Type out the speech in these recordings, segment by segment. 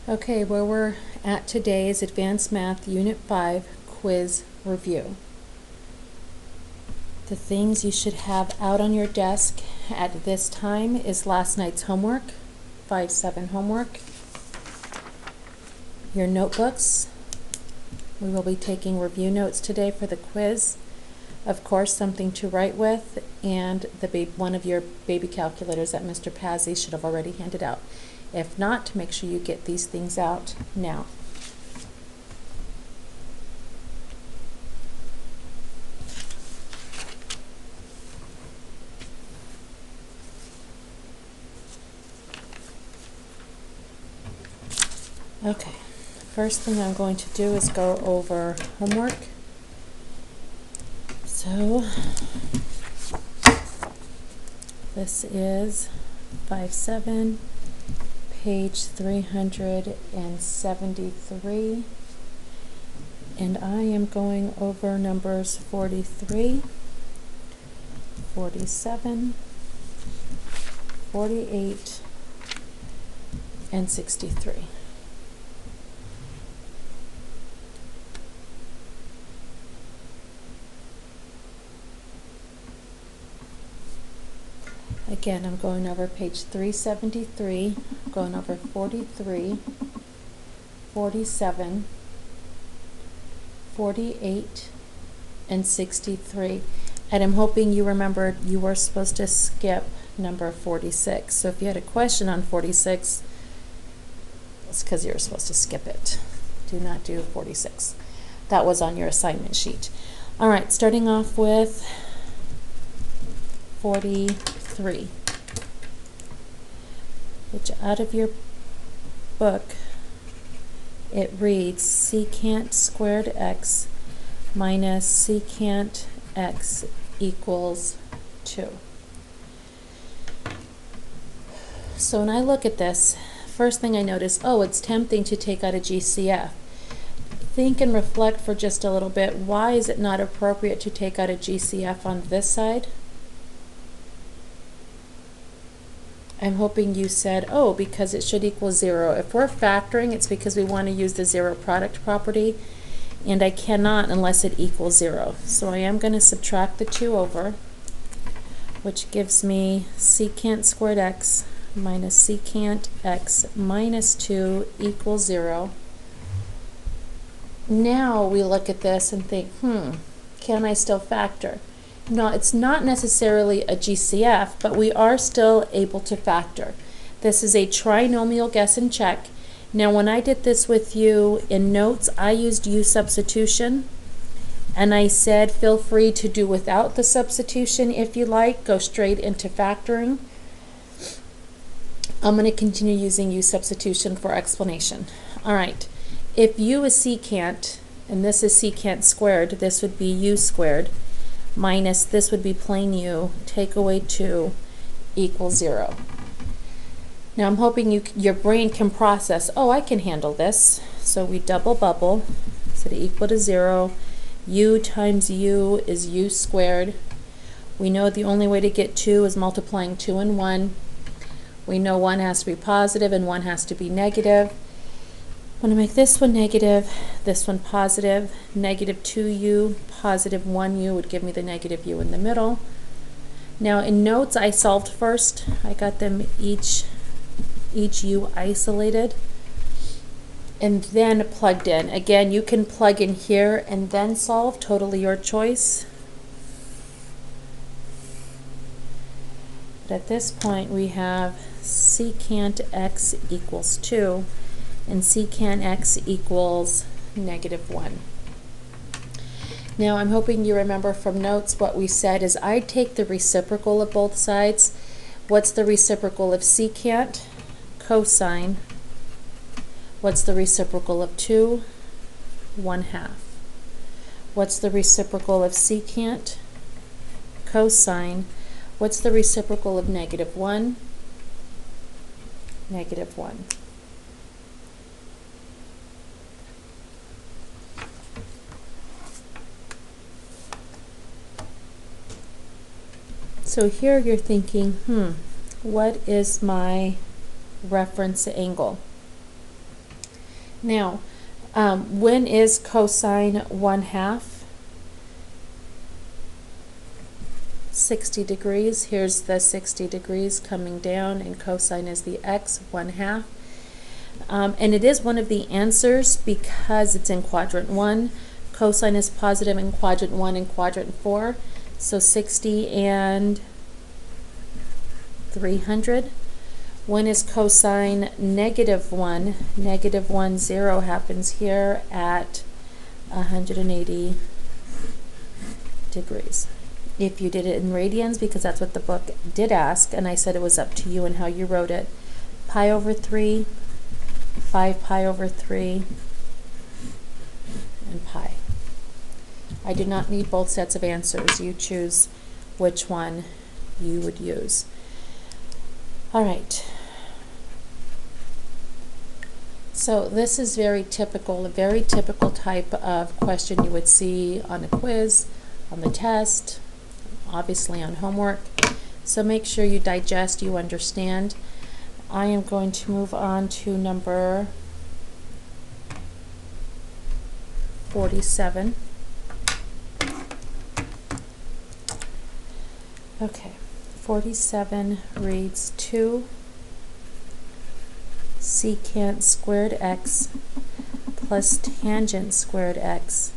Okay, where we're at today is Advanced Math Unit 5 Quiz Review. The things you should have out on your desk at this time is last night's homework, 5-7 homework, your notebooks. We will be taking review notes today for the quiz. Of course, something to write with, and one of your baby calculators that Mr. Pazzi should have already handed out. If not, make sure you get these things out now. Okay, first thing I'm going to do is go over homework. So, this is 5-7. Page 373, and I am going over numbers 43, 47, 48, and 63. Again, I'm going over page 373, going over 43, 47, 48, and 63. And I'm hoping you remembered you were supposed to skip number 46. So if you had a question on 46, it's because you were supposed to skip it. Do not do 46. That was on your assignment sheet. All right, starting off with 43, which out of your book it reads secant squared x minus secant x equals 2. So when I look at this, first thing I notice, oh, it's tempting to take out a GCF. Think and reflect for just a little bit. Why is it not appropriate to take out a GCF on this side? I'm hoping you said, oh, because it should equal 0. If we're factoring, it's because we want to use the zero product property, and I cannot unless it equals 0. So I am going to subtract the 2 over, which gives me secant squared x minus secant x minus 2 equals 0. Now we look at this and think, can I still factor? No, it's not necessarily a GCF, but we are still able to factor. This is a trinomial guess and check. Now when I did this with you in notes, I used U substitution, and I said feel free to do without the substitution if you like, go straight into factoring. I'm going to continue using U substitution for explanation. All right, if U is secant, and this is secant squared, this would be U squared, minus this would be plain U, take away 2, equals 0. Now I'm hoping your brain can process, oh, I can handle this. So we double bubble, set it equal to 0. U times U is U squared. We know the only way to get 2 is multiplying 2 and 1. We know 1 has to be positive and 1 has to be negative. I'm going to make this one negative, this one positive. Negative 2u, positive 1u would give me the negative u in the middle. Now in notes I solved first. I got them each u isolated and then plugged in. Again, you can plug in here and then solve, totally your choice. But at this point we have secant x equals 2. and secant x equals negative 1. Now I'm hoping you remember from notes what we said is I take the reciprocal of both sides. What's the reciprocal of secant? Cosine. What's the reciprocal of 2? 1/2. What's the reciprocal of secant? Cosine. What's the reciprocal of negative 1? Negative 1. So here you're thinking, what is my reference angle? Now, when is cosine 1/2? 60 degrees. Here's the 60 degrees coming down, and cosine is the x 1/2. And it is one of the answers because it's in quadrant 1. Cosine is positive in quadrant 1 and quadrant 4. So 60 and 300. When is cosine -1? -1, 0 happens here at 180 degrees. If you did it in radians, because that's what the book did ask, and I said it was up to you and how you wrote it, pi over 3, 5 pi over 3, and pi. I do not need both sets of answers. You choose which one you would use. All right. So this is very typical, a very typical type of question you would see on a quiz, on the test, obviously on homework. So make sure you digest, you understand. I am going to move on to number 47. Okay, 47 reads 2 secant squared x plus tangent squared x,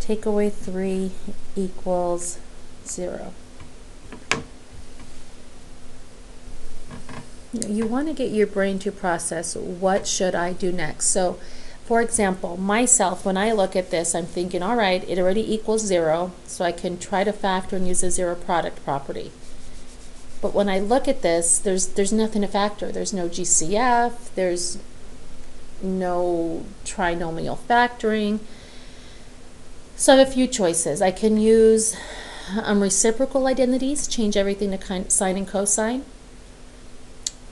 take away 3 equals 0. You want to get your brain to process, what should I do next? So, for example, myself, when I look at this, I'm thinking, all right, it already equals 0, so I can try to factor and use a zero product property. But when I look at this, there's nothing to factor. There's no GCF, there's no trinomial factoring. So I have a few choices. I can use reciprocal identities, change everything to sine and cosine.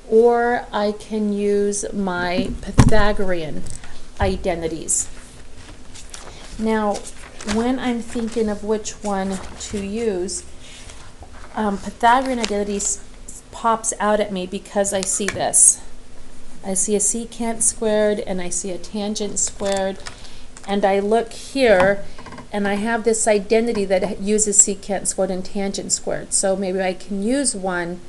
Or I can use my Pythagorean identities. Now, when I'm thinking of which one to use, Pythagorean identities pops out at me because I see this. I see a secant squared and I see a tangent squared, and I look here and I have this identity that uses secant squared and tangent squared. So maybe I can use one,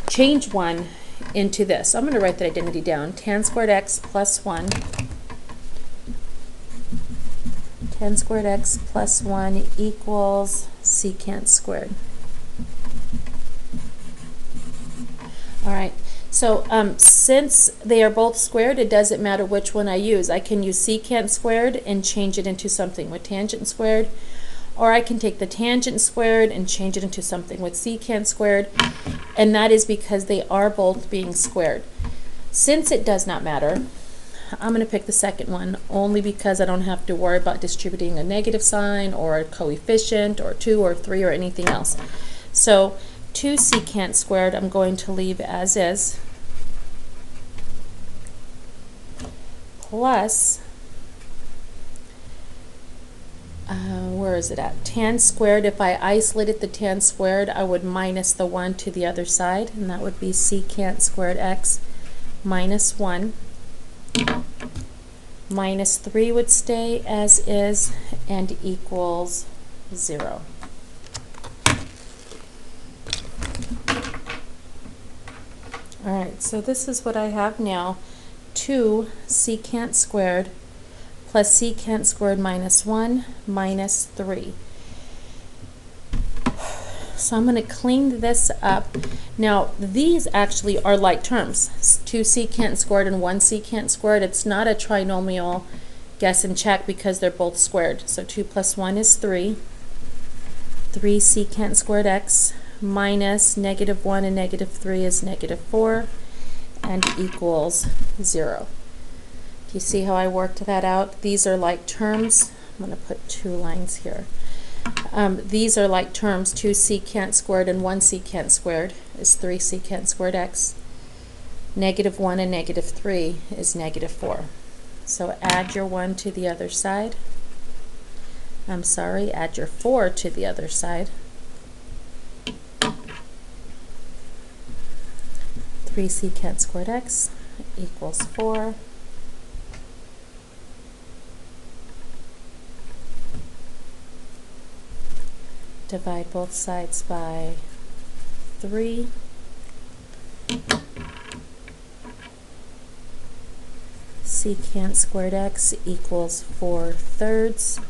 change one into this. I'm going to write that identity down. Tan squared x plus 1. Tan squared x plus 1 equals secant squared. All right, so since they are both squared, it doesn't matter which one I use. I can use secant squared and change it into something with tangent squared, or I can take the tangent squared and change it into something with secant squared, and that is because they are both being squared. Since it does not matter, I'm going to pick the second one only because I don't have to worry about distributing a negative sign or a coefficient or 2 or 3 or anything else. So 2 secant squared I'm going to leave as is, plus, where is it at? Tan squared. If I isolated the tan squared, I would minus the 1 to the other side, and that would be secant squared x minus 1. Minus 3 would stay as is and equals 0. Alright, so this is what I have now. 2 secant squared plus secant squared minus 1 minus 3. So I'm going to clean this up. Now, these actually are like terms. 2 secant squared and 1 secant squared. It's not a trinomial guess and check because they're both squared. So 2 plus 1 is 3. 3 secant squared x minus negative 1 and negative 3 is negative 4 and equals 0. Do you see how I worked that out? These are like terms. I'm going to put 2 lines here. These are like terms. 2 secant squared and 1 secant squared is 3 secant squared x. Negative 1 and negative 3 is negative 4. So add your 1 to the other side. I'm sorry, add your 4 to the other side. 3 secant squared x equals 4. Divide both sides by 3. Secant squared x equals 4/3.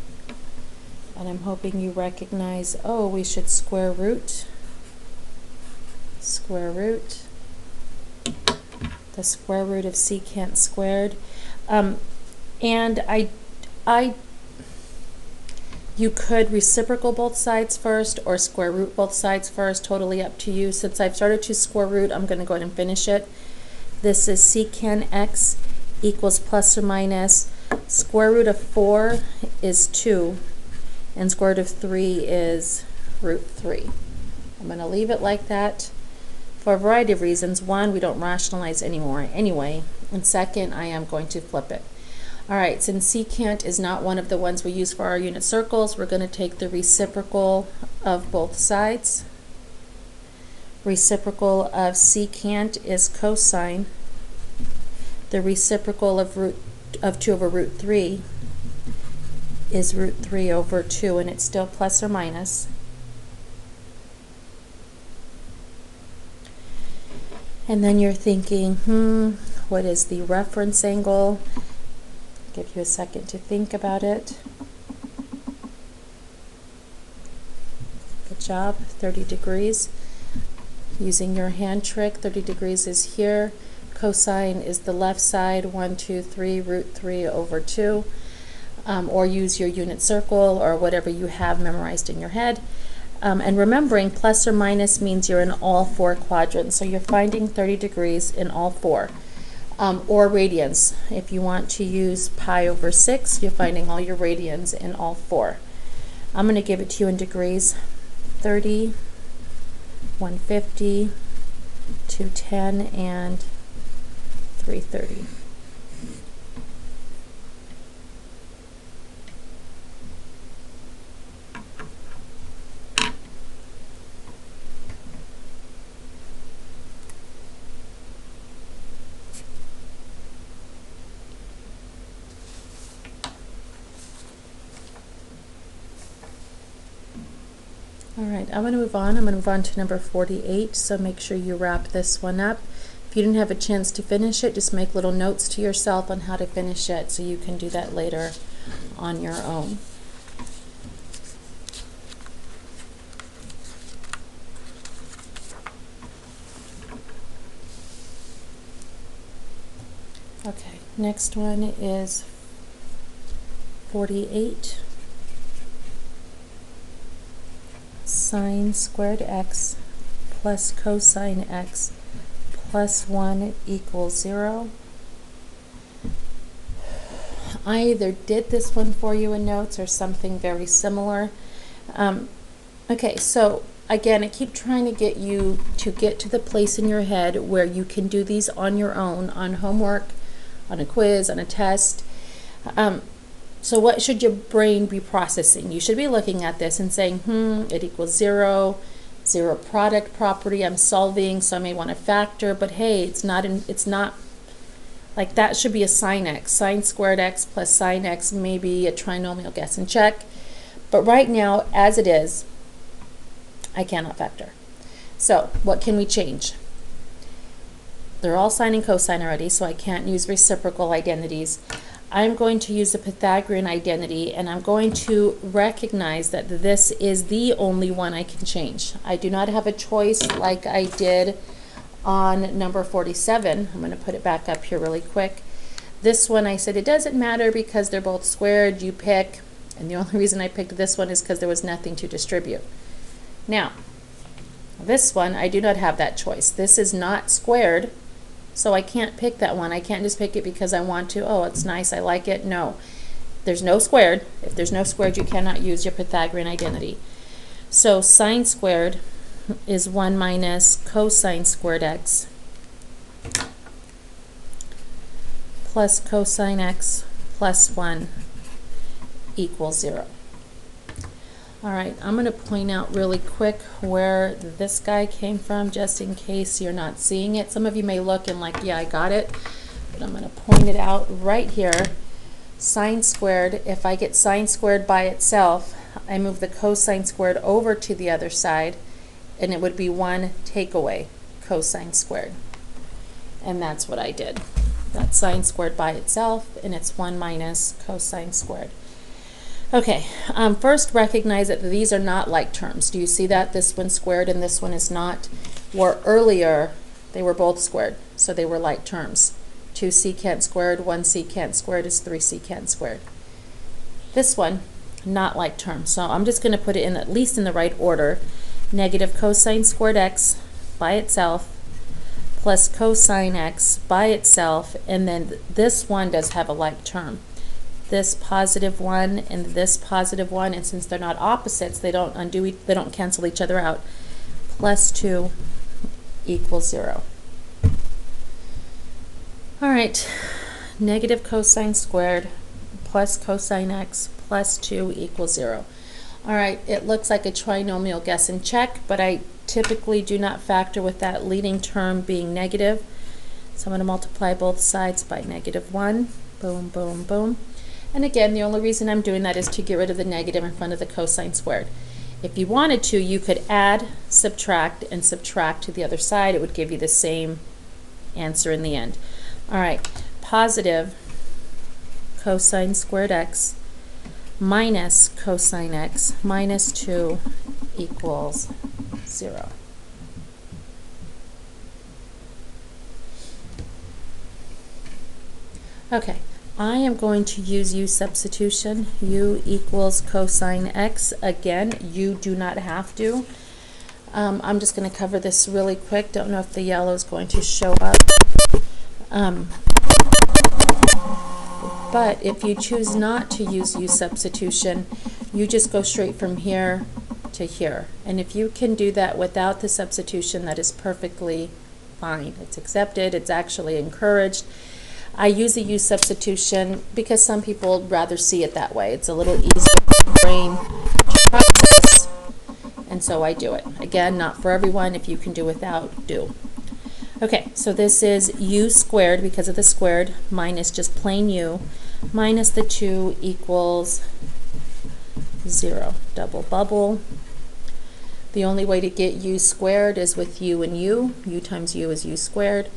And I'm hoping you recognize, oh, we should square root the square root of secant squared. And you could reciprocal both sides first or square root both sides first, totally up to you. Since I've started to square root, I'm going to go ahead and finish it. This is secant x equals plus or minus square root of 4 is 2, and square root of 3 is root 3. I'm going to leave it like that for a variety of reasons. One, we don't rationalize anymore anyway, and second, I am going to flip it. All right, since secant is not one of the ones we use for our unit circles, we're going to take the reciprocal of both sides. Reciprocal of secant is cosine. The reciprocal of 2 over root 3 is root 3 over 2, and it's still plus or minus. And then you're thinking, what is the reference angle? Give you a second to think about it. Good job, 30 degrees. Using your hand trick, 30 degrees is here. Cosine is the left side, 1, 2, 3, root 3 over 2. Or use your unit circle or whatever you have memorized in your head. And remembering, plus or minus means you're in all 4 quadrants. So you're finding 30 degrees in all 4. Or radians. If you want to use pi over 6, you're finding all your radians in all 4. I'm going to give it to you in degrees. 30, 150, 210, and 330. All right, I'm going to move on. I'm going to move on to number 48, so make sure you wrap this one up. If you didn't have a chance to finish it, just make little notes to yourself on how to finish it so you can do that later on your own. Okay, next one is 48. Sine squared x plus cosine x plus 1 equals 0. I either did this one for you in notes or something very similar. Okay, so again, I keep trying to get you to get to the place in your head where you can do these on your own, on homework, on a quiz, on a test. So what should your brain be processing? You should be looking at this and saying, it equals 0, 0 product property I'm solving, so I may want to factor, but hey, it's not like that should be a sine x. Sine squared x plus sine x may be a trinomial guess and check. But right now, as it is, I cannot factor. So what can we change? They're all sine and cosine already, so I can't use reciprocal identities. I'm going to use the Pythagorean identity, and I'm going to recognize that this is the only one I can change. I do not have a choice like I did on number 47. I'm going to put it back up here really quick. This one I said it doesn't matter because they're both squared, you pick, and the only reason I picked this one is because there was nothing to distribute. Now, this one I do not have that choice. This is not squared, so I can't pick that one. I can't just pick it because I want to. Oh, it's nice, I like it. No, there's no squared. If there's no squared, you cannot use your Pythagorean identity. So sine squared is 1 minus cosine squared x plus cosine x plus 1 equals 0. All right, I'm going to point out really quick where this guy came from, just in case you're not seeing it. Some of you may look and like, yeah, I got it, but I'm going to point it out right here. Sine squared, if I get sine squared by itself, I move the cosine squared over to the other side, and it would be 1 take away cosine squared. And that's what I did. That's sine squared by itself, and it's 1 minus cosine squared. Okay, first recognize that these are not like terms. Do you see that? This one's squared and this one is not. Where earlier they were both squared, so they were like terms. 2 secant squared, 1 secant squared is 3 secant squared. This one, not like terms. So I'm just going to put it in at least in the right order. Negative cosine squared x by itself plus cosine x by itself, and then this one does have a like term. This positive one and this positive one, and since they're not opposites, they don't cancel each other out. Plus 2 equals 0. All right, negative cosine squared plus cosine x plus 2 equals 0. All right, it looks like a trinomial guess and check, but I typically do not factor with that leading term being negative. So I'm going to multiply both sides by -1. Boom, boom, boom. And again, the only reason I'm doing that is to get rid of the negative in front of the cosine squared. If you wanted to, you could add, subtract, and subtract to the other side. It would give you the same answer in the end. All right, positive cosine squared x minus cosine x minus 2 equals 0. Okay, I am going to use u substitution. U equals cosine x. Again, you do not have to. I'm just going to cover this really quick. Don't know if the yellow is going to show up. But if you choose not to use u substitution, you just go straight from here to here. And if you can do that without the substitution, that is perfectly fine. It's accepted. It's actually encouraged. I use the u substitution because some people rather see it that way. It's a little easier for the brain to process, and so I do it. Again, not for everyone. If you can do without, do. Okay, so this is u squared because of the squared minus just plain u minus the 2 equals 0. Double bubble. The only way to get u squared is with u and u. U times u is u squared.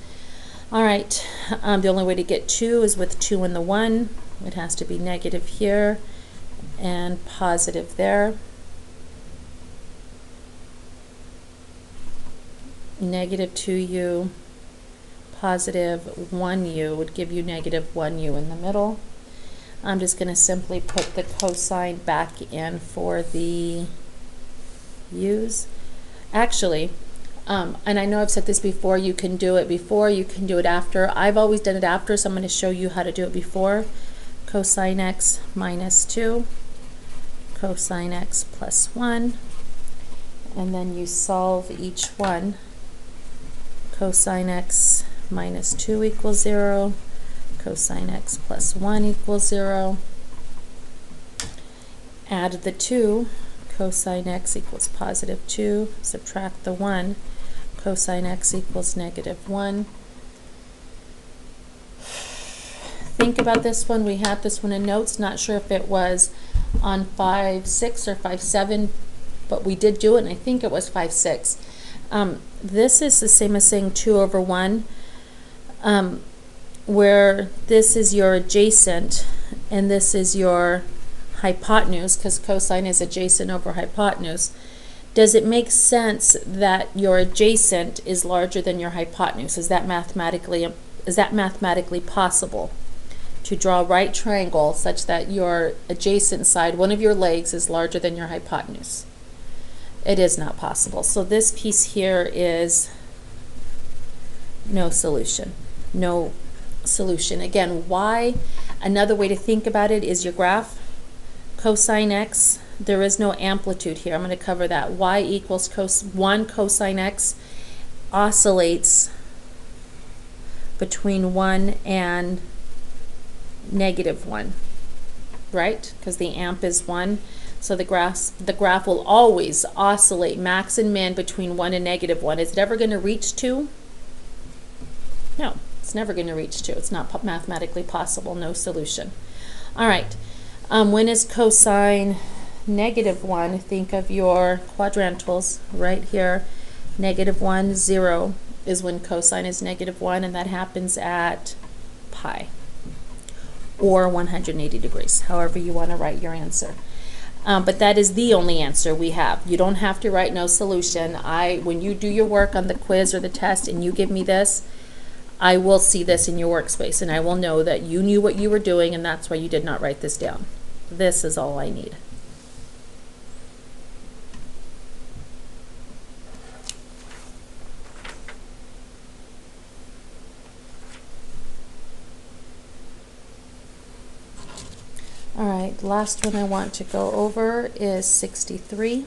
All right, the only way to get 2 is with 2 and the 1. It has to be negative here and positive there. Negative 2u, positive 1u would give you negative 1u in the middle. I'm just going to simply put the cosine back in for the u's. Actually, and I know I've said this before, you can do it before, you can do it after. I've always done it after, so I'm going to show you how to do it before. Cosine x minus 2, cosine x plus 1, and then you solve each one. Cosine x minus 2 equals 0, cosine x plus 1 equals 0. Add the 2, cosine x equals positive 2, subtract the 1, cosine x equals negative 1. Think about this one. We had this one in notes. Not sure if it was on 5.6 or 5.7, but we did do it, and I think it was 5.6. This is the same as saying 2 over 1, where this is your adjacent and this is your hypotenuse, because cosine is adjacent over hypotenuse. Does it make sense that your adjacent is larger than your hypotenuse? Is that mathematically possible to draw a right triangle such that your adjacent side, one of your legs, is larger than your hypotenuse? It is not possible. So this piece here is no solution. No solution. Again, why? Another way to think about it is your graph. Cosine x, there is no amplitude here. I'm going to cover that. Y equals 1 cosine x oscillates between 1 and negative 1, right? Because the amp is 1. So the graph will always oscillate max and min between 1 and negative 1. Is it ever going to reach 2? No, it's never going to reach 2. It's not mathematically possible. No solution. All right. When is cosine -1, think of your quadrantals right here. -1, 0 is when cosine is -1, and that happens at pi, or 180 degrees, however you want to write your answer. But that is the only answer we have. You don't have to write no solution. When you do your work on the quiz or the test and you give me this, I will see this in your workspace, and I will know that you knew what you were doing, and that's why you did not write this down. This is all I need. All right, last one I want to go over is 63.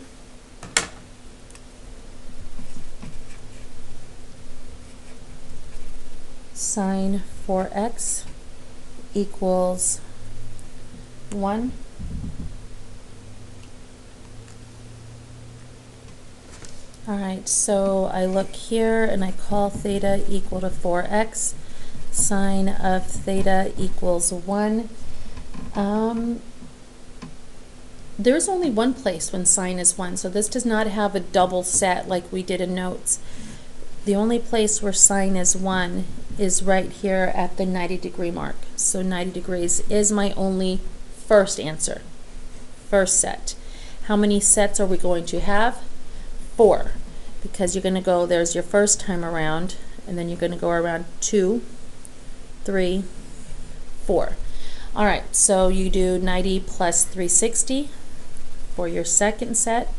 Sine 4x equals 1. All right, so I look here and I call theta equal to 4x. Sine of theta equals 1. There's only one place when sine is 1, so this does not have a double set like we did in notes. The only place where sine is 1 is right here at the 90-degree mark. So 90 degrees is my only first answer, first set. How many sets are we going to have? 4, because you're going to go, there's your first time around, and then you're going to go around 2, 3, 4. All right, so you do 90 plus 360 for your second set,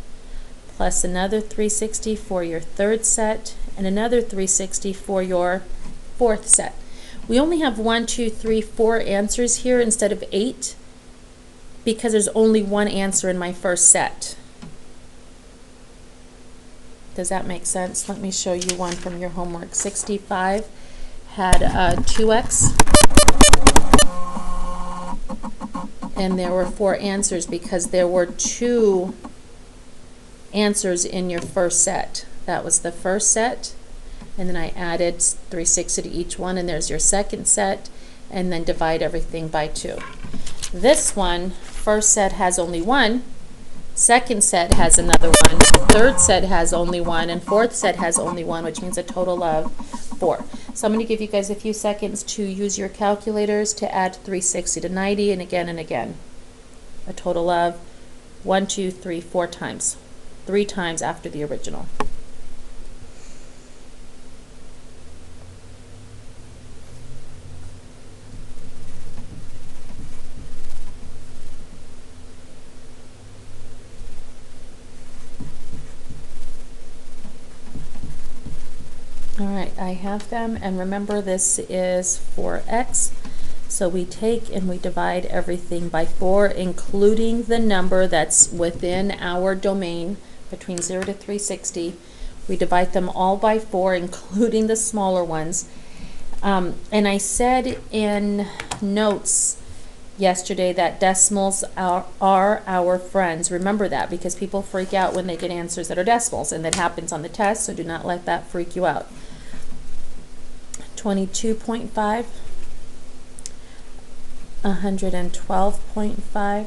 plus another 360 for your third set, and another 360 for your fourth set. We only have 1, 2, 3, 4 answers here instead of 8 because there's only one answer in my first set. Does that make sense? Let me show you one from your homework. 65 had 2x. And there were 4 answers because there were 2 answers in your first set. That was the first set, and then I added 360 to each one, and there's your second set, and then divide everything by 2. This one, first set has only 1, second set has another 1, third set has only 1, and fourth set has only 1, which means a total of 4. So I'm going to give you guys a few seconds to use your calculators to add 360 to 90 and again. A total of 1, 2, 3, 4 times. 3 times after the original. All right, I have them, and remember this is 4x, so we take and we divide everything by 4, including the number that's within our domain between 0 to 360. We divide them all by 4, including the smaller ones. And I said in notes yesterday that decimals are our friends. Remember that, because people freak out when they get answers that are decimals, and that happens on the test, so do not let that freak you out. 22.5, 112.5,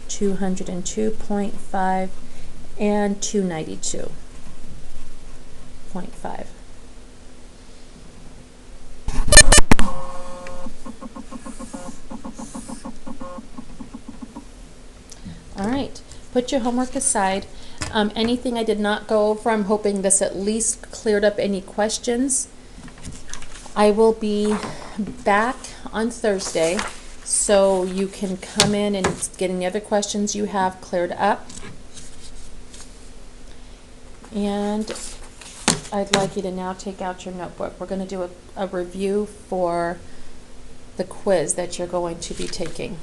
202.5, and 292.5. All right, put your homework aside. Anything I did not go over, I'm hoping this at least cleared up any questions. I will be back on Thursday, so you can come in and get any other questions you have cleared up. And I'd like you to now take out your notebook. We're going to do a review for the quiz that you're going to be taking.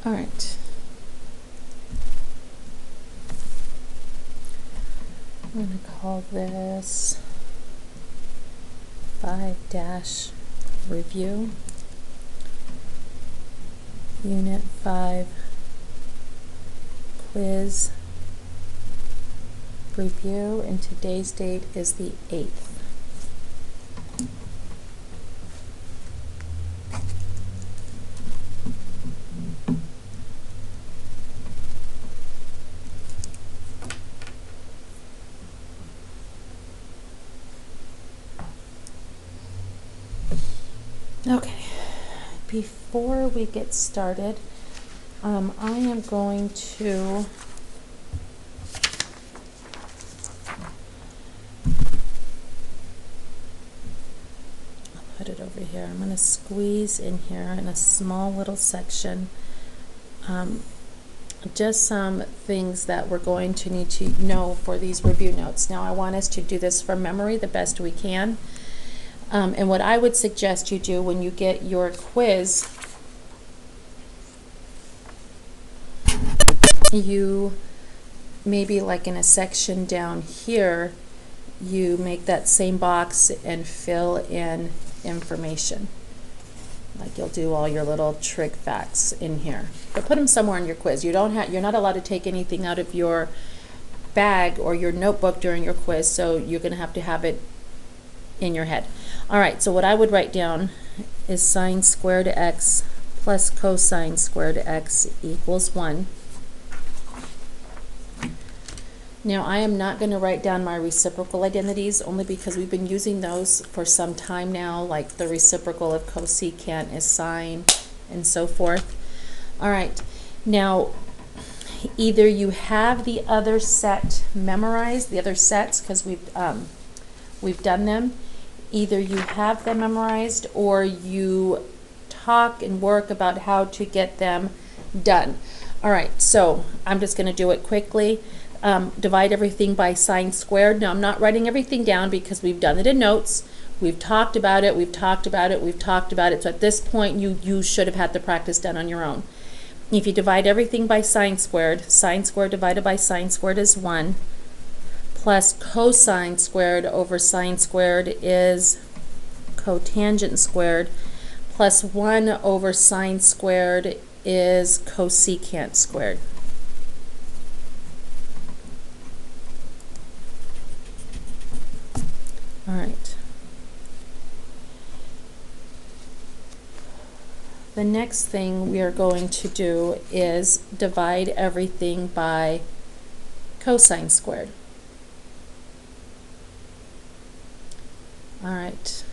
All right. I'm going to call this 5-review, Unit 5 quiz review, and today's date is the 8th. Okay, before we get started, I am going to put it over here. I'm going to squeeze in here in a small little section just some things that we're going to need to know for these review notes. Now I want us to do this from memory the best we can. And what I would suggest you do when you get your quiz, you maybe like in a section down here, you make that same box and fill in information. Like you'll do all your little trig facts in here, but put them somewhere in your quiz. You're not allowed to take anything out of your bag or your notebook during your quiz, so you're going to have it in your head. All right, so what I would write down is sine squared x plus cosine squared x equals 1. Now I am not going to write down my reciprocal identities, only because we've been using those for some time now, like the reciprocal of cosecant is sine and so forth. All right, now either you have the other set memorized, the other sets, because we've done them. Either you have them memorized or you talk and work about how to get them done. All right, so I'm just going to do it quickly. Divide everything by sine squared. Now I'm not writing everything down because we've done it in notes. We've talked about it, we've talked about it, we've talked about it. So at this point you should have had the practice done on your own. If you divide everything by sine squared divided by sine squared is 1. Plus cosine squared over sine squared is cotangent squared, plus 1 over sine squared is cosecant squared. All right. The next thing we are going to do is divide everything by cosine squared. All right.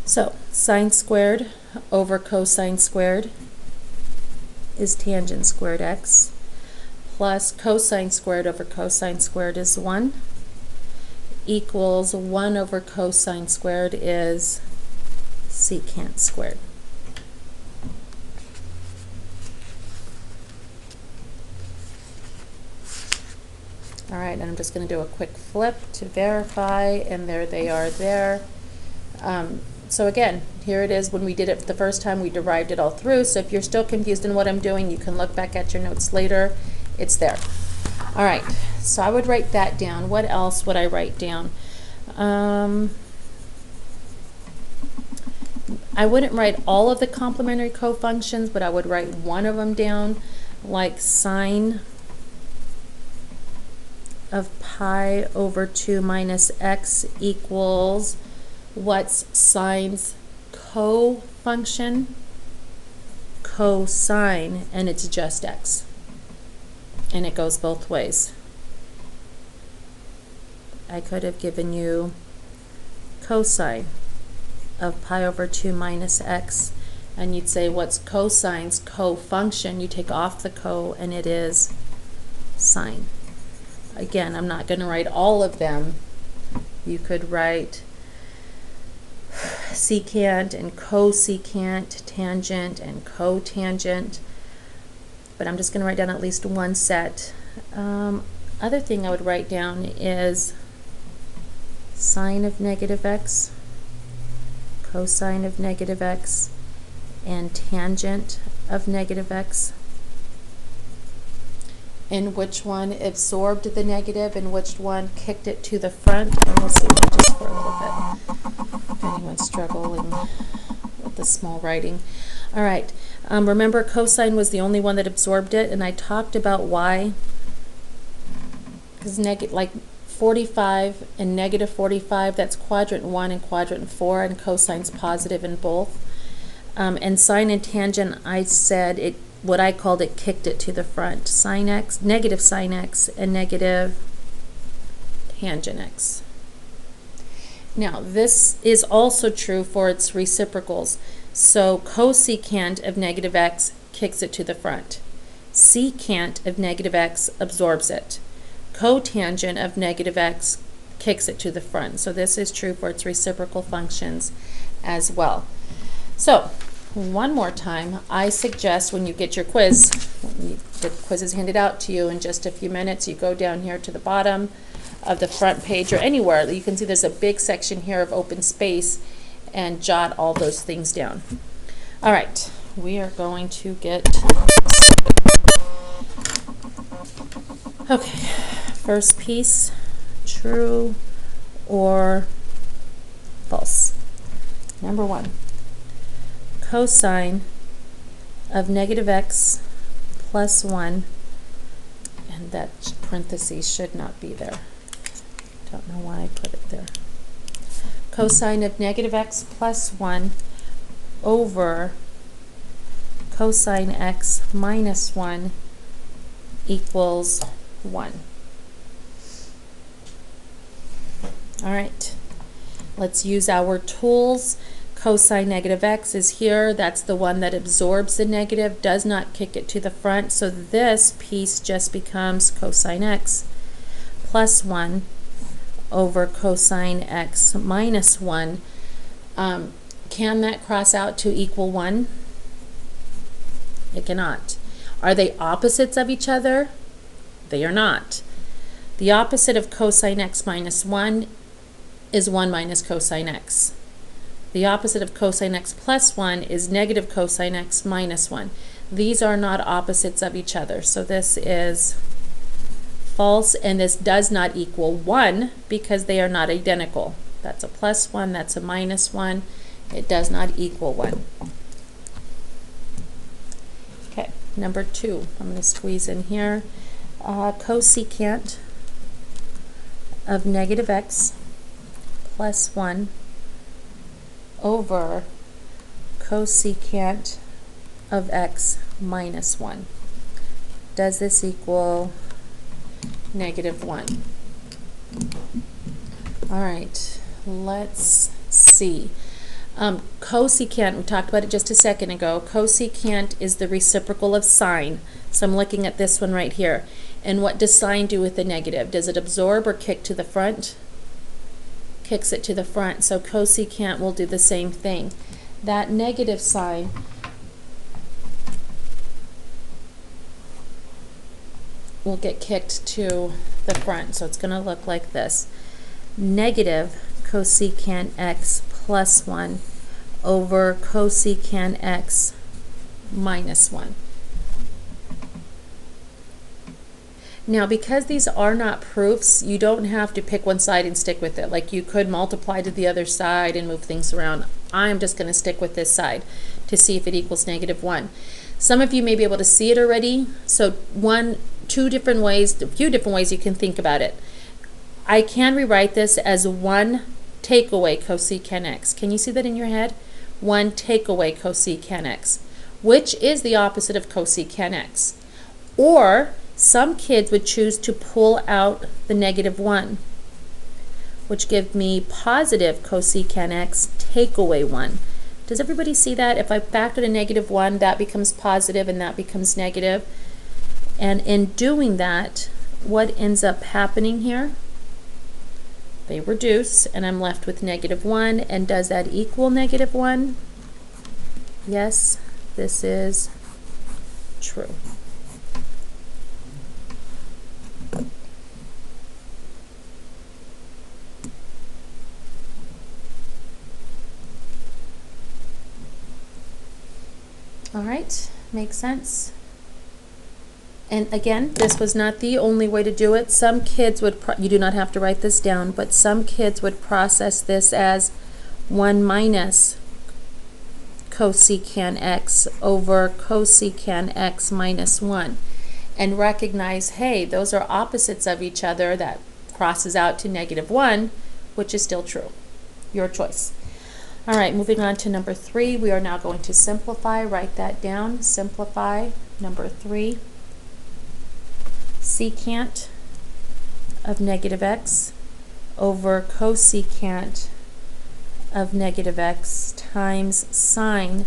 So sine squared over cosine squared is tangent squared x, plus cosine squared over cosine squared is 1, equals 1 over cosine squared is secant squared. All right, and I'm just going to do a quick flip to verify, and there they are there. So again, here it is. When we did it the first time, we derived it all through. So if you're still confused in what I'm doing, you can look back at your notes later. It's there. All right, so I would write that down. What else would I write down? I wouldn't write all of the complementary cofunctions, but I would write one of them down, like sine of pi over 2 minus x equals what's sine's co-function? Cosine, and it's just x. And it goes both ways. I could have given you cosine of pi over 2 minus x, and you'd say what's cosine's co-function? You take off the co and it is sine. Again, I'm not going to write all of them. You could write secant and cosecant, tangent and cotangent, but I'm just going to write down at least one set. Other thing I would write down is sine of negative x, cosine of negative x, and tangent of negative x? And which one absorbed the negative and which one kicked it to the front? And we'll see just for a little bit if anyone's struggling with the small writing. All right, remember cosine was the only one that absorbed it, and I talked about why. Because like 45 and negative 45, that's quadrant 1 and quadrant 4, and cosine's positive in both. And sine and tangent, I said it, what I called it, kicked it to the front. Sine x, negative sine x, and negative tangent x. Now, this is also true for its reciprocals. So cosecant of negative x kicks it to the front. Secant of negative x absorbs it. Cotangent of negative x kicks it to the front. So this is true for its reciprocal functions as well. So one more time, I suggest when you get your quiz, the quiz is handed out to you in just a few minutes, you go down here to the bottom of the front page or anywhere. You can see there's a big section here of open space, and jot all those things down. All right, we are going to get, okay, first piece, true or false. Number 1, cosine of negative x plus 1, and that parentheses should not be there. Don't know why I put it there. Cosine of negative x plus 1 over cosine x minus 1 equals 1. All right, let's use our tools. Cosine negative x is here. That's the one that absorbs the negative, does not kick it to the front. So this piece just becomes cosine x plus 1 over cosine x minus 1. Can that cross out to equal 1? It cannot. Are they opposites of each other? They are not. The opposite of cosine x minus 1 is 1 minus cosine x. The opposite of cosine x plus 1 is negative cosine x minus 1. These are not opposites of each other. So this is false, and this does not equal 1 because they are not identical. That's a plus 1, that's a minus 1. It does not equal 1. Okay, number 2. I'm going to squeeze in here. Cosecant of negative x plus 1 over cosecant of x minus 1. Does this equal negative 1? All right, let's see. Cosecant, we talked about it just a second ago. Cosecant is the reciprocal of sine. So I'm looking at this one right here. And what does sine do with the negative? Does it absorb or kick to the front? Kicks it to the front. So cosecant will do the same thing. That negative sign will get kicked to the front. So it's going to look like this. Negative cosecant x plus 1 over cosecant x minus 1. Now, because these are not proofs, you don't have to pick one side and stick with it. Like you could multiply to the other side and move things around. I'm just going to stick with this side to see if it equals negative 1. Some of you may be able to see it already. So a few different ways you can think about it. I can rewrite this as 1 takeaway cosecant x. Can you see that in your head? 1 takeaway cosecant x, which is the opposite of cosecant x. Or some kids would choose to pull out the negative 1, which give me positive cosecant x take away 1. Does everybody see that? If I factor the negative 1, that becomes positive and that becomes negative. And in doing that, what ends up happening here? They reduce, and I'm left with negative 1. And does that equal negative 1? Yes, this is true. All right, makes sense. And again, this was not the only way to do it. Some kids would, you do not have to write this down, but some kids would process this as 1 minus cosecant x over cosecant x minus 1. And recognize, hey, those are opposites of each other. That crosses out to -1, which is still true. Your choice. All right, moving on to number 3. We are now going to simplify. Write that down. Simplify. Number 3. Secant of -x over cosecant of -x times sine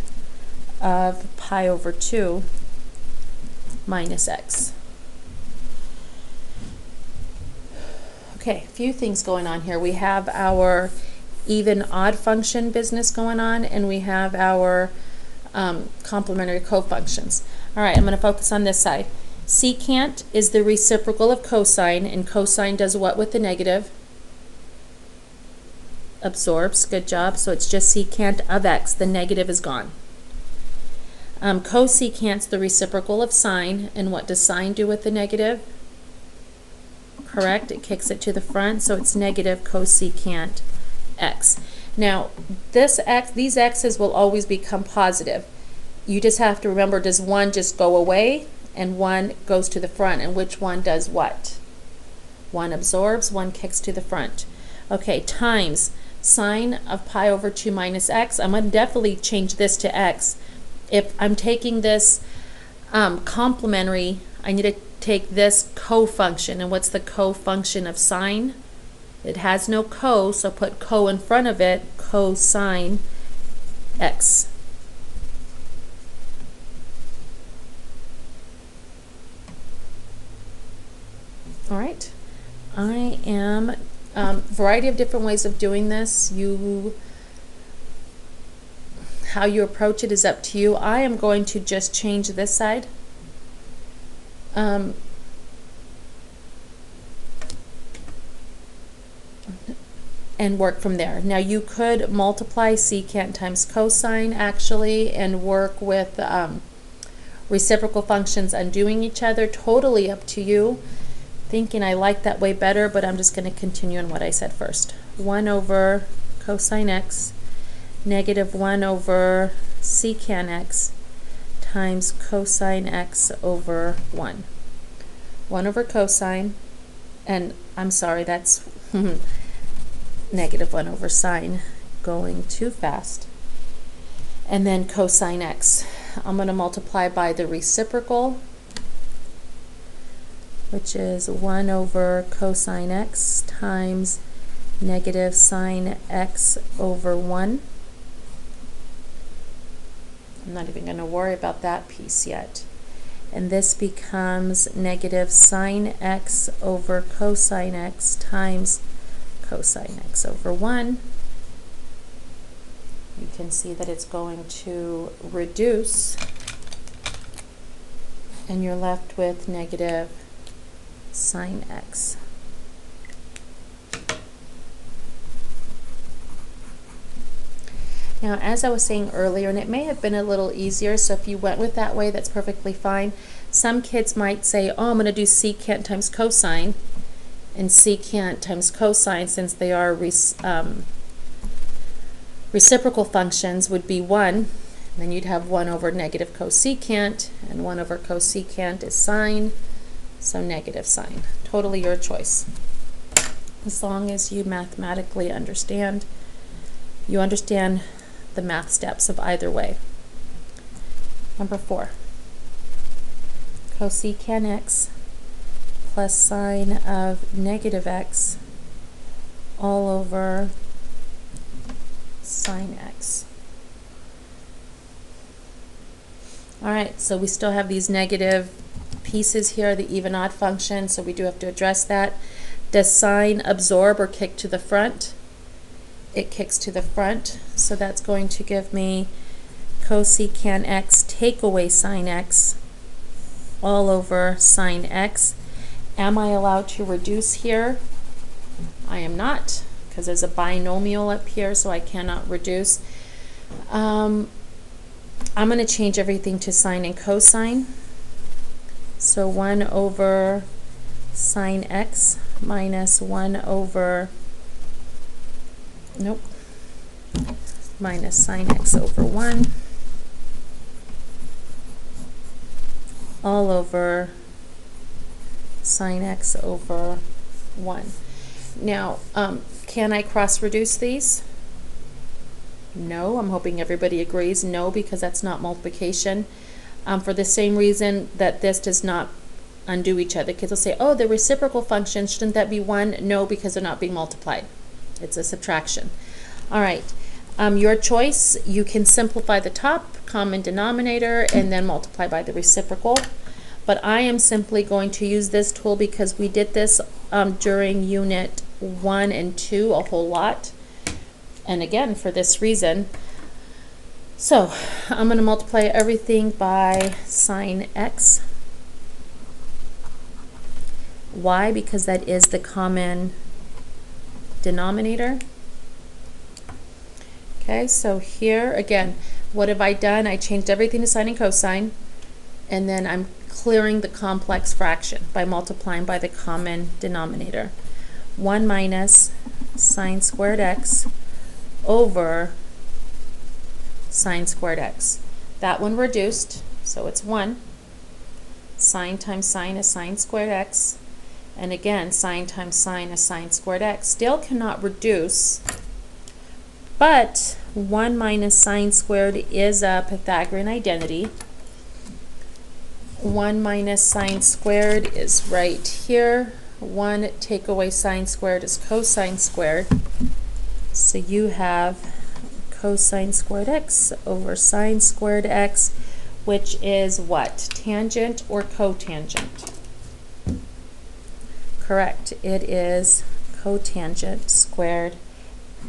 of pi over 2 minus x. Okay, a few things going on here. We have our even odd function business going on, and we have our complementary cofunctions. All right, I'm going to focus on this side. Secant is the reciprocal of cosine, and cosine does what with the negative? Absorbs. Good job. So it's just secant of x. The negative is gone. Cosecant's the reciprocal of sine, and what does sine do with the negative? Correct. It kicks it to the front, so it's negative cosecant x. Now, these x's will always become positive. You just have to remember, does one just go away and one goes to the front, and which one does what? One absorbs, one kicks to the front. Okay, times sine of pi over 2 minus x. I'm going to definitely change this to x. If I'm taking this complementary, I need to take this cofunction. And what's the cofunction of sine? It has no co, so put co in front of it, cosine x. All right, I am variety of different ways of doing this. How you approach it is up to you. I am going to just change this side. And work from there. Now you could multiply secant times cosine actually and work with reciprocal functions undoing each other. Totally up to you. Thinking I like that way better, but I'm just going to continue on what I said first. 1 over cosine x, -1 over secant x times cosine x over 1. 1 over cosine, and I'm sorry, that's -1 over sine, going too fast. And then cosine x. I'm going to multiply by the reciprocal, which is 1 over cosine x times negative sine x over 1. I'm not even going to worry about that piece yet. And this becomes negative sine x over cosine x times cosine x over 1. You can see that it's going to reduce, and you're left with negative sine x. Now, as I was saying earlier, and it may have been a little easier, so if you went with that way, that's perfectly fine. Some kids might say, oh, I'm going to do secant times cosine, and secant times cosine, since they are reciprocal functions, would be 1. Then you'd have 1 over negative cosecant, and 1 over cosecant is sine, so negative sine. Totally your choice. As long as you mathematically understand, you understand the math steps of either way. Number 4. Cosecant x plus sine of negative x all over sine x. All right, so we still have these negative pieces here, the even odd function, so we do have to address that. Does sine absorb or kick to the front? It kicks to the front, so that's going to give me cosecant x take away sine x all over sine x. Am I allowed to reduce here? I am not, because there's a binomial up here, so I cannot reduce. I'm going to change everything to sine and cosine. So 1 over sine x minus 1 over, nope, minus sine x over 1 all over sine x over 1. Now, can I cross reduce these? No. I'm hoping everybody agrees no, because that's not multiplication. For the same reason that this does not undo each other. Kids will say, oh, the reciprocal function, shouldn't that be 1? No, because they're not being multiplied. It's a subtraction. All right. Your choice, you can simplify the top, common denominator, and then multiply by the reciprocal. But I am simply going to use this tool because we did this during Unit 1 and 2 a whole lot. And again, for this reason. So I'm going to multiply everything by sine x. Why? Because that is the common denominator. Okay, so here again, what have I done? I changed everything to sine and cosine, and then I'm clearing the complex fraction by multiplying by the common denominator. 1 minus sine squared x over sine squared x. That one reduced, so it's 1. Sine times sine is sine squared x. And again, sine times sine is sine squared x. Still cannot reduce, but 1 minus sine squared is a Pythagorean identity. 1 minus sine squared is right here. 1 take away sine squared is cosine squared. So you have cosine squared x over sine squared x, which is what? Tangent or cotangent? Correct. It is cotangent squared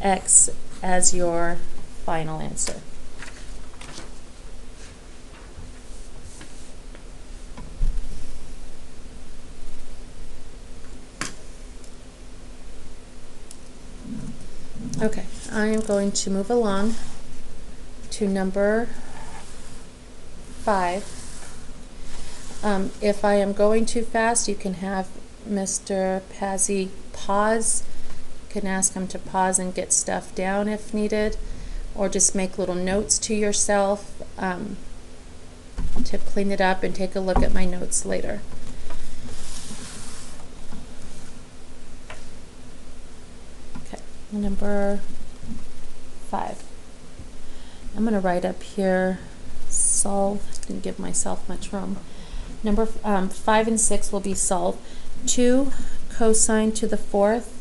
x as your final answer. Okay, I am going to move along to number 5. If I am going too fast, you can have Mr. Pazzi pause. You can ask him to pause and get stuff down if needed, or just make little notes to yourself to clean it up and take a look at my notes later. Number 5. I'm going to write up here solve. Didn't give myself much room. Number 5 and 6 will be solve. 2 cosine to the 4th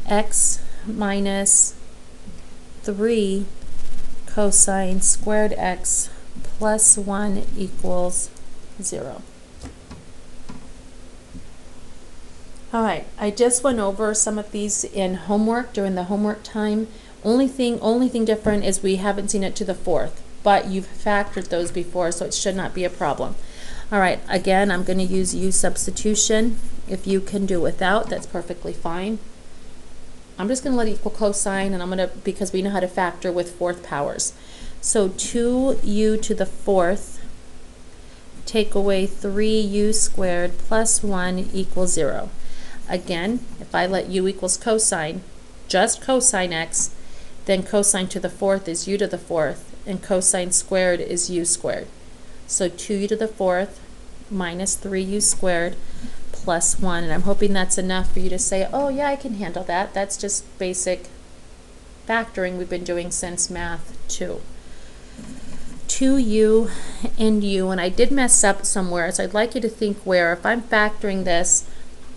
x minus 3 cosine squared x plus 1 equals 0. All right, I just went over some of these in homework during the homework time. Only thing different is we haven't seen it to the 4th, but you've factored those before, so it should not be a problem. All right, again, I'm going to use U substitution. If you can do without, that's perfectly fine. I'm just going to let equal cosine, and I'm going to, because we know how to factor with 4th powers. So 2u to the 4th, take away 3u squared plus 1 equals 0. Again, if I let u equals cosine, just cosine x, then cosine to the 4th is u to the 4th, and cosine squared is u squared. So 2u to the 4th minus 3u squared plus 1, and I'm hoping that's enough for you to say, oh yeah, I can handle that. That's just basic factoring we've been doing since Math 2. 2u and u, and I did mess up somewhere, so I'd like you to think where. If I'm factoring this,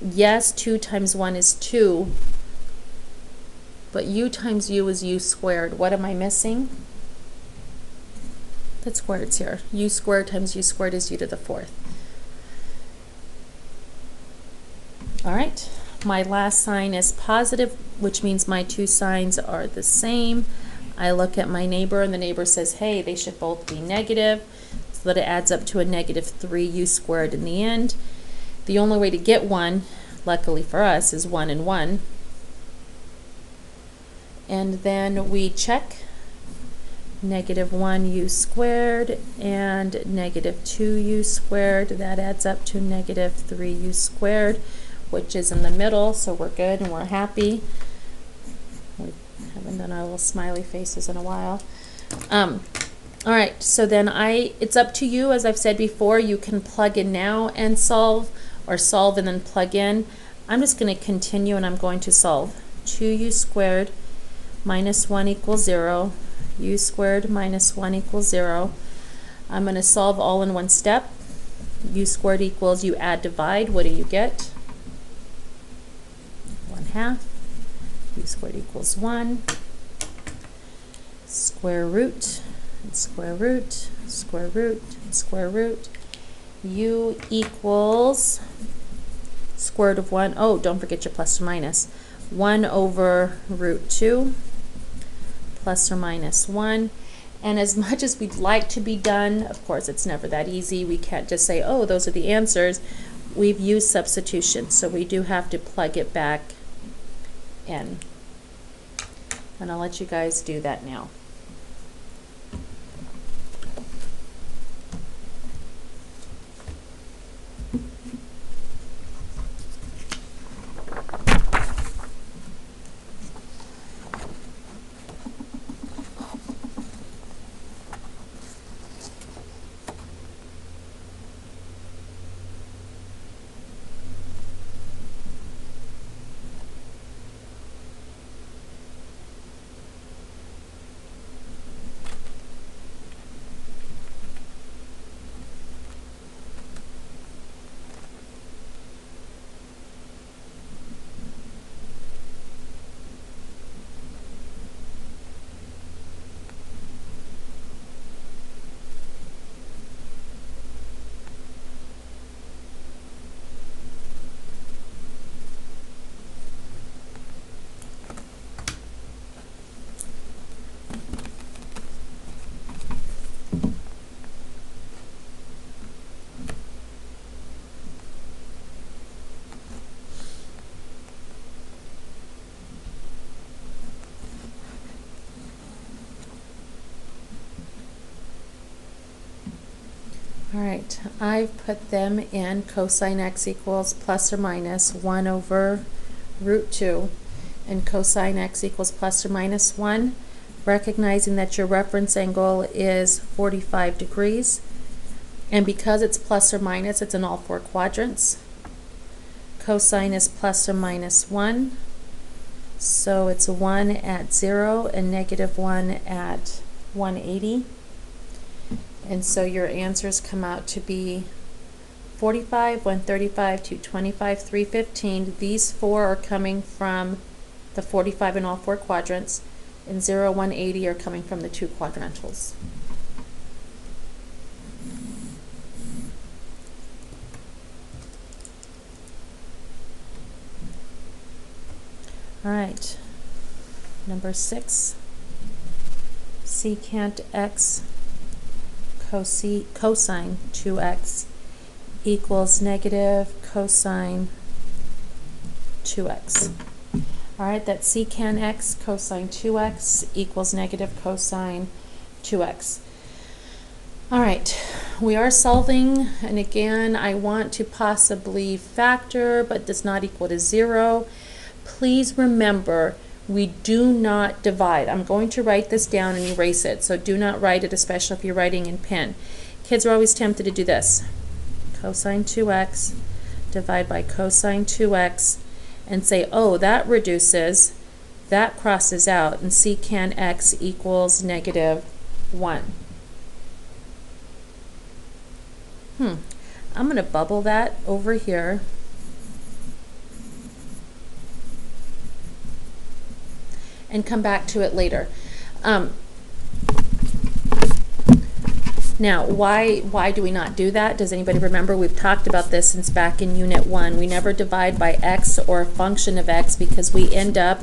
yes, 2 times 1 is 2, but u times u is u squared. What am I missing? That's where it's here. U squared times u squared is u to the 4th. All right, my last sign is positive, which means my two signs are the same. I look at my neighbor, and the neighbor says, hey, they should both be negative, so that it adds up to a negative 3u squared in the end. The only way to get 1, luckily for us, is 1 and 1. And then we check negative 1u squared, and negative 2u squared. That adds up to negative 3u squared, which is in the middle, so we're good and we're happy. We haven't done our little smiley faces in a while. All right, so then it's up to you. As I've said before, you can plug in now and solve, or solve and then plug in. I'm just going to continue and I'm going to solve. 2u squared minus 1 equals 0. U squared minus 1 equals 0. I'm going to solve all in one step. U squared equals, you add, divide. What do you get? 1/2. U squared equals 1. Square root, and square root, square root, and square root. U equals square root of 1. Oh, don't forget your plus or minus. 1 over root 2, plus or minus 1. And as much as we'd like to be done, of course it's never that easy. We can't just say, oh, those are the answers. We've used substitution, so we do have to plug it back in. And I'll let you guys do that now. All right, I've put them in cosine x equals plus or minus 1 over root 2 and cosine x equals plus or minus 1, recognizing that your reference angle is 45 degrees. And because it's plus or minus, it's in all four quadrants. Cosine is plus or minus 1, so it's 1 at 0 and negative 1 at 180. And so your answers come out to be 45, 135, 225, 315. These four are coming from the 45 in all four quadrants, and 0, 180 are coming from the two quadrantals. All right, number 6, secant x cosine 2x equals negative cosine 2x. All right, that's secant x cosine 2x equals negative cosine 2x. All right, we are solving, and again, I want to possibly factor, but does not equal to 0. Please remember, we do not divide. I'm going to write this down and erase it, so do not write it, especially if you're writing in pen. Kids are always tempted to do this. Cosine 2x, divide by cosine 2x, and say, oh, that reduces, that crosses out, and secant x equals negative 1. I'm going to bubble that over here. And come back to it later. Now, why do we not do that? Does anybody remember? We've talked about this since back in Unit 1. We never divide by x or a function of x because we end up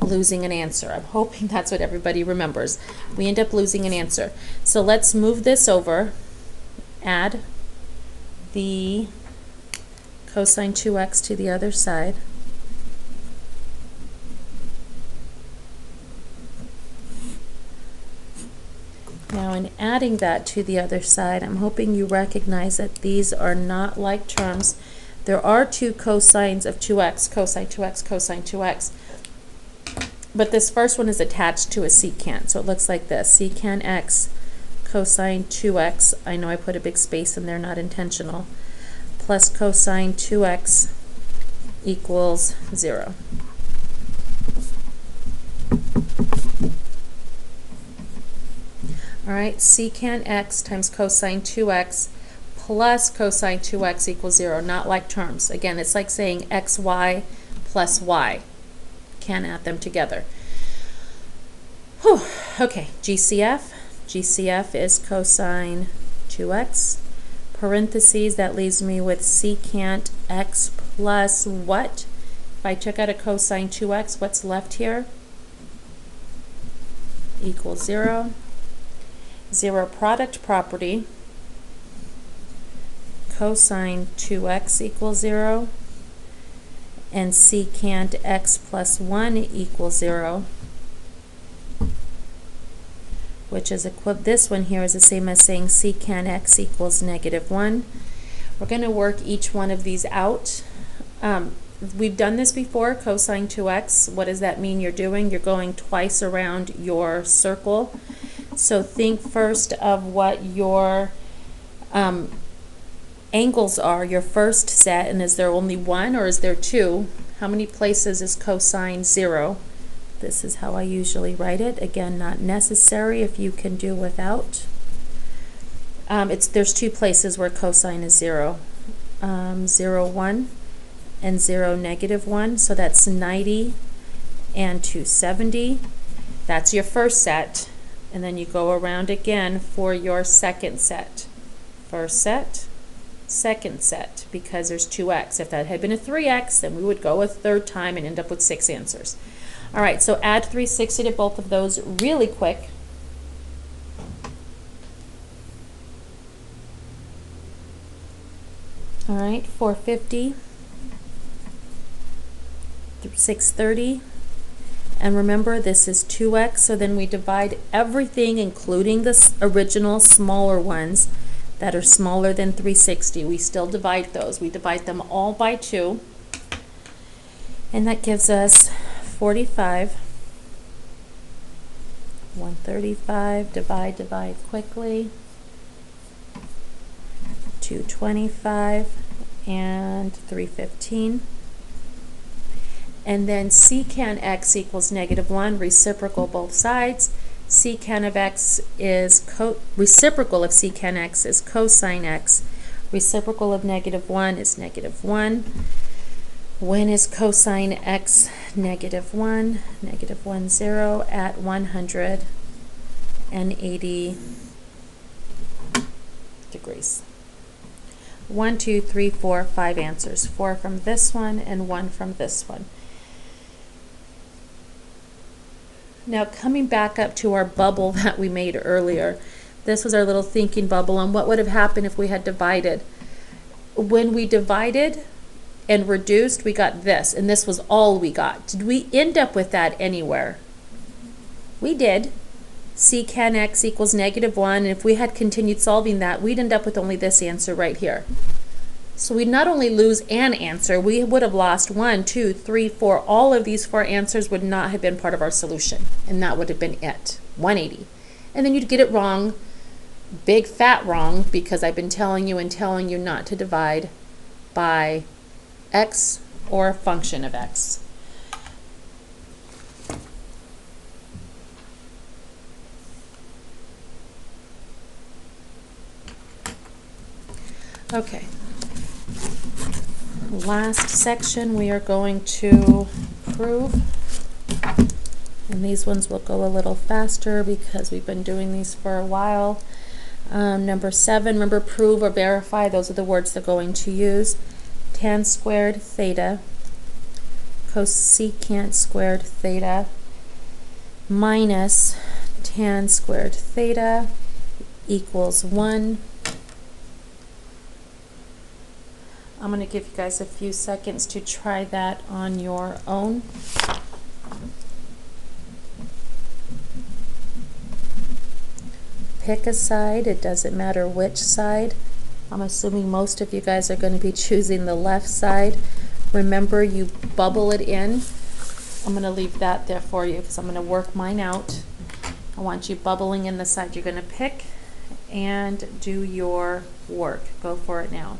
losing an answer. I'm hoping that's what everybody remembers. We end up losing an answer. So let's move this over. Add the cosine 2x to the other side. Now in adding that to the other side, I'm hoping you recognize that these are not like terms. There are two cosines of 2x, cosine 2x, cosine 2x. But this first one is attached to a secant, so it looks like this. Secant x cosine 2x, I know I put a big space in there, not intentional, plus cosine 2x equals 0. All right, secant x times cosine 2x plus cosine 2x equals 0, not like terms. Again, it's like saying xy plus y. Can't add them together. Whew. Okay, GCF. GCF is cosine 2x. Parentheses, that leaves me with secant x plus what? If I took out a cosine 2x, what's left here? Equals 0. 0 product property. Cosine 2x equals 0. And secant x plus 1 equals 0. Which is this one here is the same as saying secant x equals -1. We're going to work each one of these out. We've done this before, cosine 2x. What does that mean you're doing? You're going twice around your circle. So think first of what your angles are, your first set, and is there only one or is there two? How many places is cosine 0? This is how I usually write it. Again, not necessary if you can do without. There's two places where cosine is 0. 0, 1 and 0, -1. So that's 90 and 270. That's your first set. And then you go around again for your second set. First set, second set, because there's 2x. If that had been a 3x, then we would go a third time and end up with 6 answers. All right, so add 360 to both of those really quick. All right, 450, 630, and remember this is 2x, so then we divide everything, including the original smaller ones that are smaller than 360. We still divide those. We divide them all by 2, and that gives us 45, 135, divide quickly, 225, and 315. And then secant x equals -1, reciprocal both sides. Secant of x is reciprocal of secant x is cosine x. Reciprocal of -1 is -1. When is cosine x -1? -1, 0 at 180 degrees. 1, 2, 3, 4, 5 answers. 4 from this one and 1 from this one. Now coming back up to our bubble that we made earlier. This was our little thinking bubble on what would have happened if we had divided. When we divided and reduced, we got this, and this was all we got. Did we end up with that anywhere? We did. Secant x equals -1, and if we had continued solving that, we'd end up with only this answer right here. So we'd not only lose an answer, we would have lost 1, 2, 3, 4. All of these 4 answers would not have been part of our solution, and that would have been it, 180. And then you'd get it wrong, big fat wrong, because I've been telling you not to divide by x or a function of x. Okay. Last section we are going to prove, and these ones will go a little faster because we've been doing these for a while. Number 7, remember prove or verify, those are the words they're going to use. Tan squared theta cosecant squared theta minus tan squared theta equals 1. I'm going to give you guys a few seconds to try that on your own. pick a side. It doesn't matter which side. I'm assuming most of you guys are going to be choosing the left side. Remember, you bubble it in. I'm going to leave that there for you because I'm going to work mine out. I want you bubbling in the side you're going to pick and do your work. Go for it now.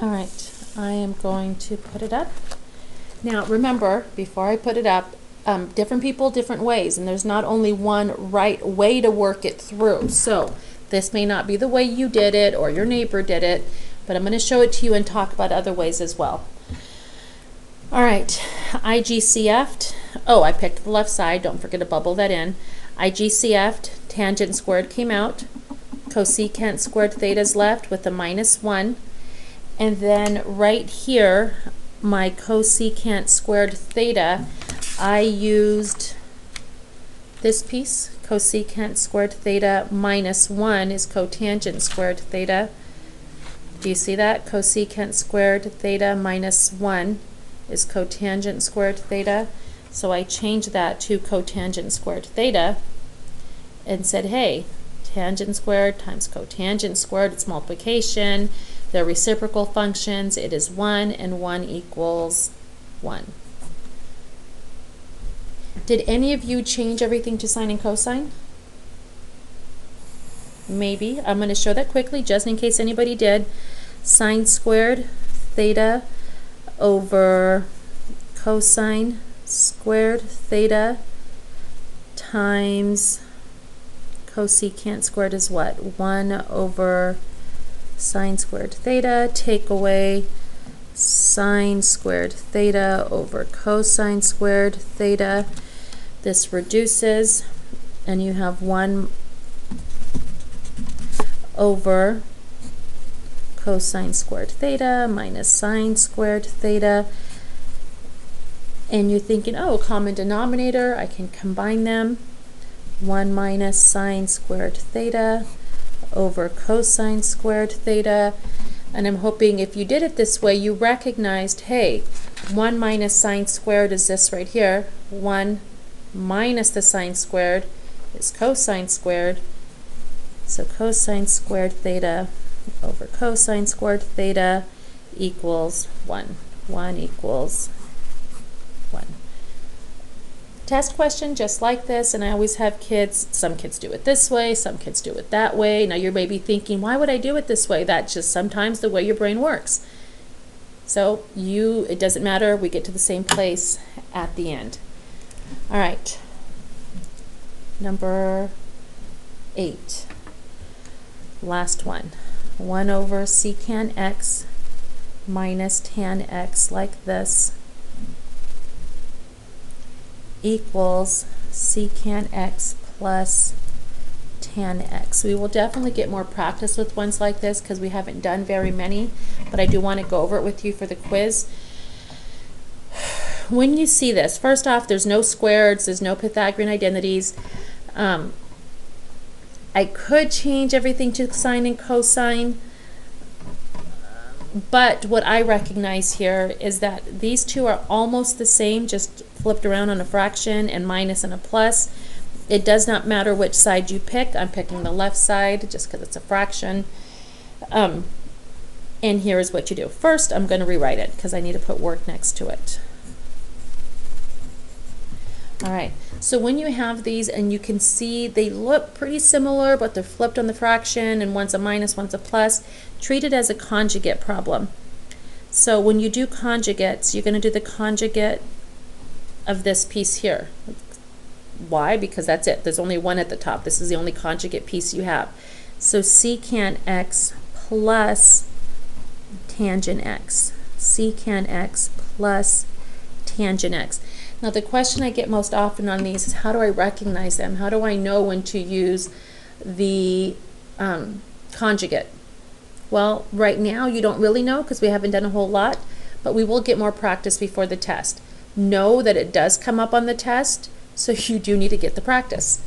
All right, I am going to put it up. Now remember, before I put it up, different people, different ways, and there's not only one right way to work it through. So this may not be the way you did it or your neighbor did it, but I'm going to show it to you and talk about other ways as well. All right, IGCF'd. Oh, I picked the left side. Don't forget to bubble that in. IGCF'd, tangent squared came out. Cosecant squared theta is left with a -1. And then right here, my cosecant squared theta, I used this piece. Cosecant squared theta -1 is cotangent squared theta. Do you see that? Cosecant squared theta -1 is cotangent squared theta. So I changed that to cotangent squared theta and said, hey, tangent squared times cotangent squared, it's multiplication. They're reciprocal functions. It is 1 and 1 equals 1. Did any of you change everything to sine and cosine? Maybe. I'm going to show that quickly just in case anybody did. Sine squared theta over cosine squared theta times cosecant squared is what? 1 over sine squared theta, take away sine squared theta over cosine squared theta. This reduces, and you have 1 over cosine squared theta minus sine squared theta. And you're thinking, oh, common denominator, I can combine them. 1 minus sine squared theta over cosine squared theta. And I'm hoping if you did it this way, you recognized, hey, 1 minus sine squared is this right here. 1 minus the sine squared is cosine squared. So cosine squared theta over cosine squared theta equals 1. 1 equals 1. Test question just like this, and I always have kids, some kids do it this way, some kids do it that way. Now you may be thinking, why would I do it this way? That's just sometimes the way your brain works. So it doesn't matter, we get to the same place at the end. All right, number 8, last one. 1 over secant x minus tan x like this equals secant x plus tan x. We will definitely get more practice with ones like this because we haven't done very many, but I do want to go over it with you for the quiz. When you see this, first off, there's no squareds, there's no Pythagorean identities. I could change everything to sine and cosine, but what I recognize here is that these two are almost the same, just flipped around on a fraction and minus and a plus. It does not matter which side you pick. I'm picking the left side just because it's a fraction. And here is what you do. First, I'm going to rewrite it because I need to put work next to it. All right, so when you have these and you can see they look pretty similar, but they're flipped on the fraction and one's a minus, one's a plus, treat it as a conjugate problem. So when you do conjugates, you're going to do the conjugate of this piece here. Why? Because that's it. There's only one at the top. This is the only conjugate piece you have. So secant x plus tangent x. Secant x plus tangent x. Now the question I get most often on these is, how do I recognize them? How do I know when to use the conjugate? Well, right now you don't really know because we haven't done a whole lot, but we will get more practice before the test. Know that it does come up on the test, so you do need to get the practice.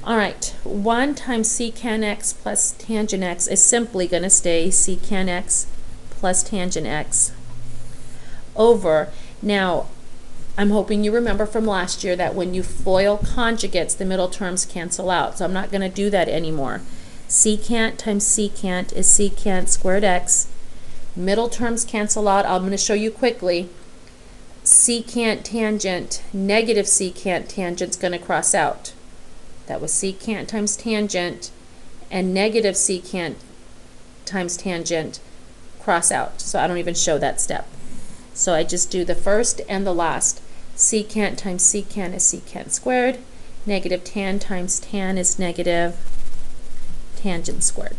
All right, 1 times secant x plus tangent x is simply going to stay secant x plus tangent x over. Now, I'm hoping you remember from last year that when you FOIL conjugates, the middle terms cancel out, so I'm not going to do that anymore. Secant times secant is secant squared x. Middle terms cancel out. I'm going to show you quickly. Secant tangent, negative secant tangent is going to cross out. That was secant times tangent, and negative secant times tangent cross out. So I don't even show that step. So I just do the first and the last. Secant times secant is secant squared. Negative tan times tan is negative tangent squared.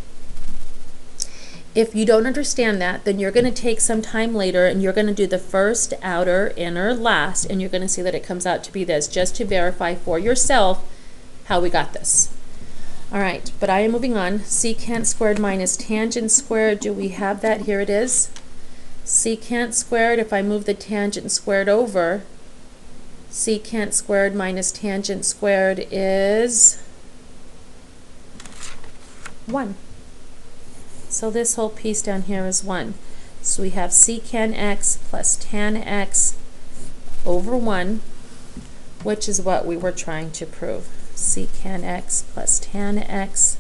If you don't understand that, then you're going to take some time later and you're going to do the first, outer, inner, last, and you're going to see that it comes out to be this, just to verify for yourself how we got this. All right, but I am moving on. Secant squared minus tangent squared. Do we have that? Here it is. Secant squared, if I move the tangent squared over, secant squared minus tangent squared is 1. So this whole piece down here is 1. So we have secant x plus tan x over 1, which is what we were trying to prove. Secant x plus tan x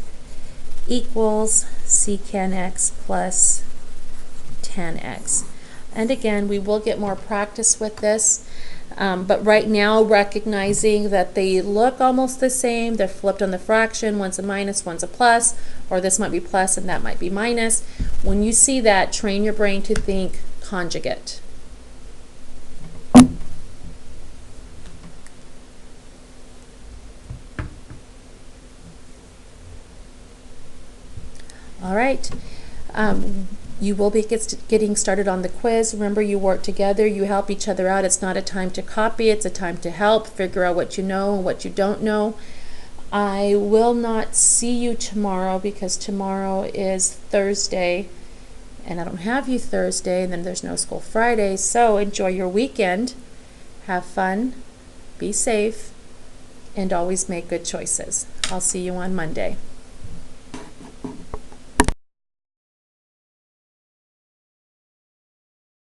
equals secant x plus tan x. And again, we will get more practice with this. But right now, recognizing that they look almost the same, they're flipped on the fraction, one's a minus, one's a plus, or this might be plus and that might be minus. When you see that, train your brain to think conjugate. All right. You will be getting started on the quiz. Remember, you work together, you help each other out. It's not a time to copy, it's a time to help, figure out what you know and what you don't know. I will not see you tomorrow because tomorrow is Thursday and I don't have you Thursday, and then there's no school Friday. So enjoy your weekend, have fun, be safe, and always make good choices. I'll see you on Monday.